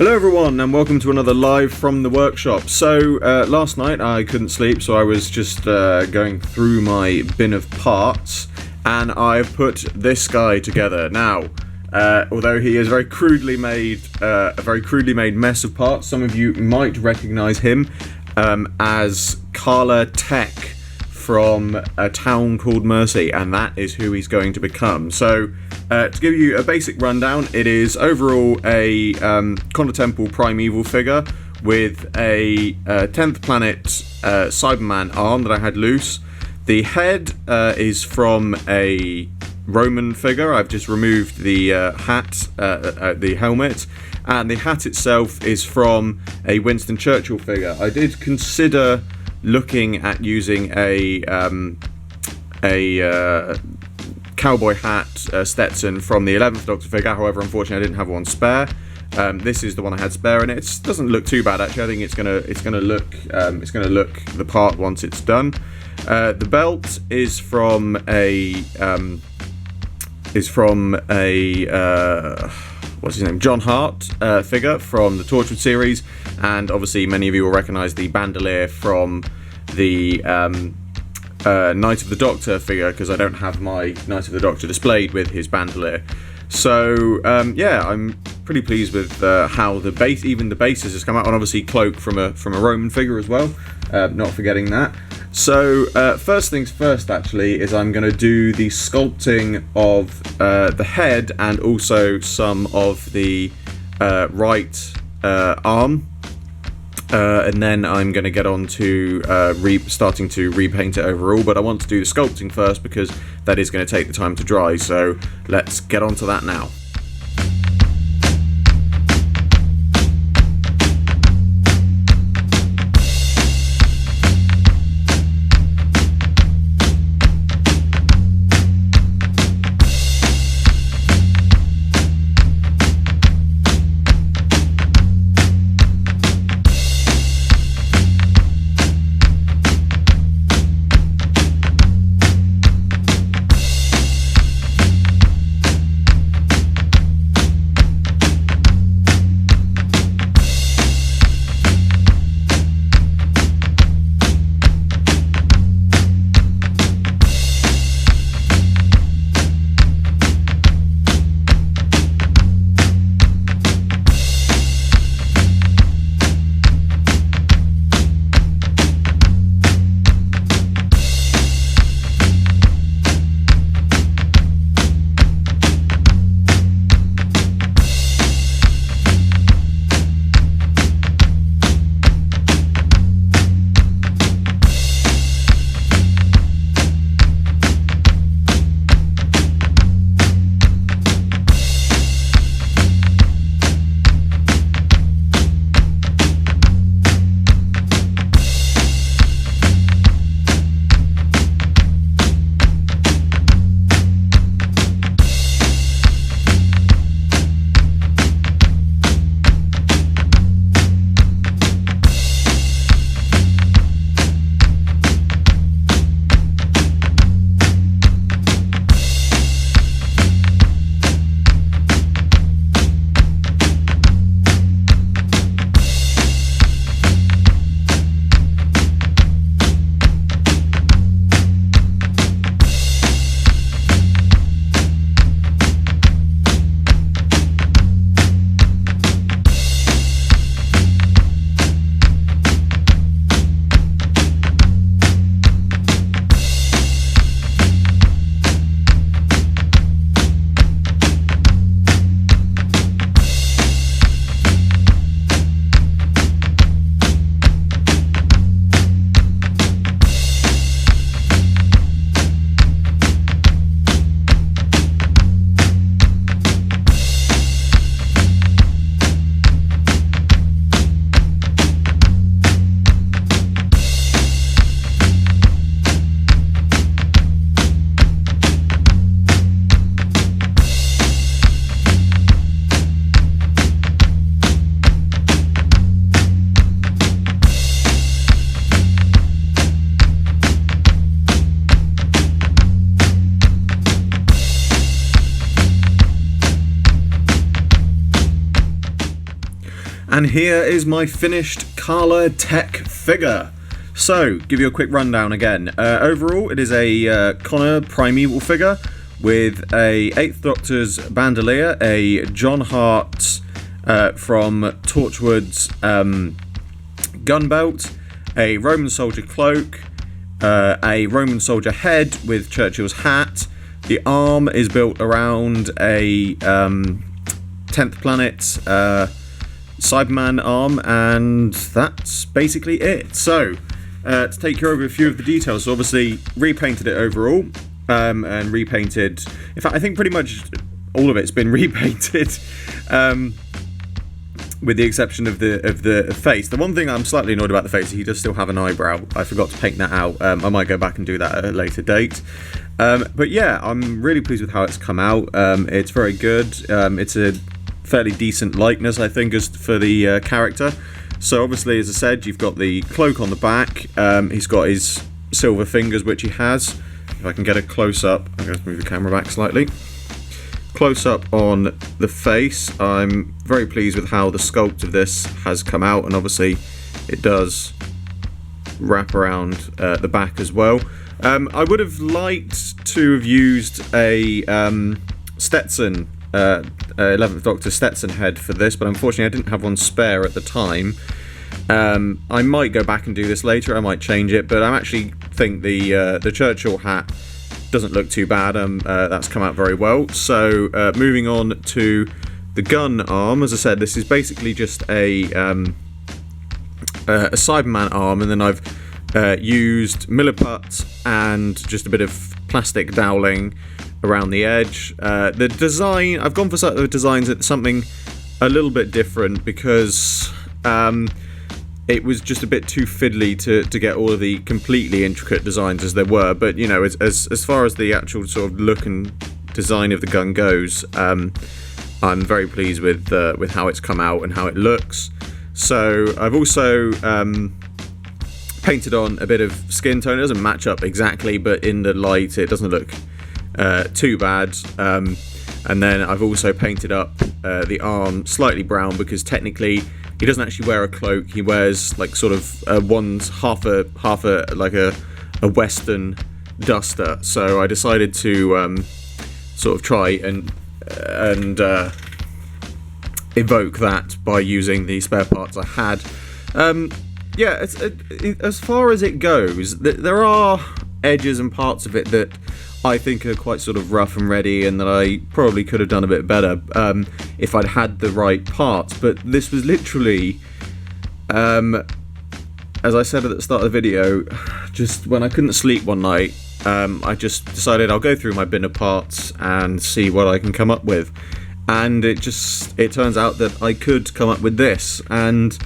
Hello everyone and welcome to another live from the workshop. So last night I couldn't sleep, so I was just going through my bin of parts and I've put this guy together. Now, although he is very crudely made, a very crudely made mess of parts, some of you might recognise him as Kahler-Tek from a town called Mercy, and that is who he's going to become. So to give you a basic rundown, it is overall a Temple Primeval figure with a 10th planet Cyberman arm that I had loose. The head is from a Roman figure. I've just removed the hat, the helmet, and the hat itself is from a Winston Churchill figure. I did consider looking at using a cowboy hat Stetson from the 11th Doctor figure. However, unfortunately, I didn't have one spare. This is the one I had spare, and it doesn't look too bad actually. I think it's gonna look the part once it's done. The belt is from a what's his name? John Hart figure from the Torchwood series, and obviously many of you will recognise the bandolier from the Night of the Doctor figure, because I don't have my Night of the Doctor displayed with his bandolier. So yeah, I'm pretty pleased with how the basis has come out, and obviously cloak from a Roman figure as well. Not forgetting that. So first things first, actually, is I'm going to do the sculpting of the head and also some of the right arm, and then I'm going to get on to starting to repaint it overall. But I want to do the sculpting first because that is going to take the time to dry. So let's get on to that now. And here is my finished Kahler-Tek figure. So, give you a quick rundown again. Overall, it is a Connor Primeval figure with a 8th Doctor's bandolier, a John Hart from Torchwood's gun belt, a Roman soldier cloak, a Roman soldier head with Churchill's hat. The arm is built around a 10th Planet Cyberman arm, and that's basically it. So, to take you over a few of the details, so obviously repainted it overall, and repainted, in fact I think pretty much all of it's been repainted, with the exception of the face. The one thing I'm slightly annoyed about the face is he does still have an eyebrow. I forgot to paint that out. I might go back and do that at a later date. But yeah, I'm really pleased with how it's come out. It's very good. It's a fairly decent likeness, I think, as for the character. So obviously, as I said, you've got the cloak on the back. He's got his silver fingers, which he has. If I can get a close-up, I'm going to move the camera back slightly. Close-up on the face. I'm very pleased with how the sculpt of this has come out, and obviously it does wrap around the back as well. I would have liked to have used a Stetson 11th Doctor Stetson head for this, but unfortunately I didn't have one spare at the time. I might go back and do this later, I might change it, but I actually think the Churchill hat doesn't look too bad. That's come out very well. So moving on to the gun arm, as I said, this is basically just a Cyberman arm, and then I've used milliput and just a bit of plastic doweling around the edge. The design, I've gone for the designs at something a little bit different because it was just a bit too fiddly to get all of the completely intricate designs as there were. But you know, as far as the actual sort of look and design of the gun goes, I'm very pleased with how it's come out and how it looks. So I've also painted on a bit of skin tone. It doesn't match up exactly, but in the light it doesn't look too bad. And then I've also painted up the arm slightly brown because technically he doesn't actually wear a cloak. He wears like sort of half a like a Western duster. So I decided to sort of try and evoke that by using the spare parts I had. Yeah, as far as it goes, there are edges and parts of it that I think are quite sort of rough and ready, and that I probably could have done a bit better if I'd had the right parts. But this was literally, as I said at the start of the video, just when I couldn't sleep one night, I just decided I'll go through my bin of parts and see what I can come up with. And it turns out that I could come up with this. And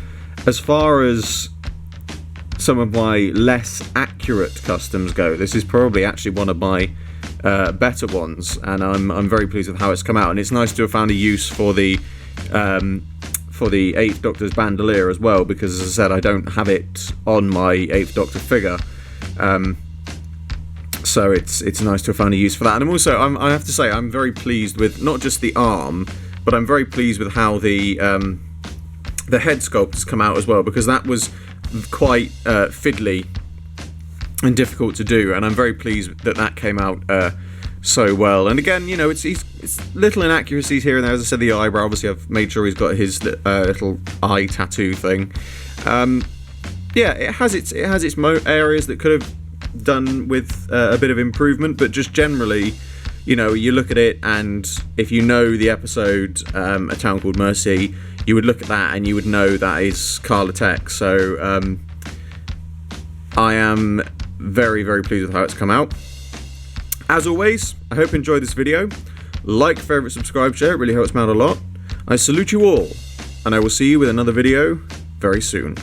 as far as some of my less accurate customs go, this is probably actually one of my better ones, and I'm very pleased with how it's come out. And it's nice to have found a use for the 8th Doctor's bandolier as well, because as I said, I don't have it on my 8th Doctor figure, so it's nice to have found a use for that. And I'm also, I have to say, I'm very pleased with not just the arm, but I'm very pleased with how the head sculpt has come out as well, because that was quite fiddly and difficult to do, and I'm very pleased that came out so well. And again, you know, it's little inaccuracies here and there. As I said, the eyebrow, obviously I've made sure he's got his little eye tattoo thing. Yeah, it has its areas that could have done with a bit of improvement, but just generally, you know, you look at it, and if you know the episode A Town Called Mercy, you would look at that and you would know that is Kahler-Tek. So I am very, very pleased with how it's come out. As always, I hope you enjoyed this video. Like, favourite, subscribe, share, it really helps me out a lot. I salute you all, and I will see you with another video very soon.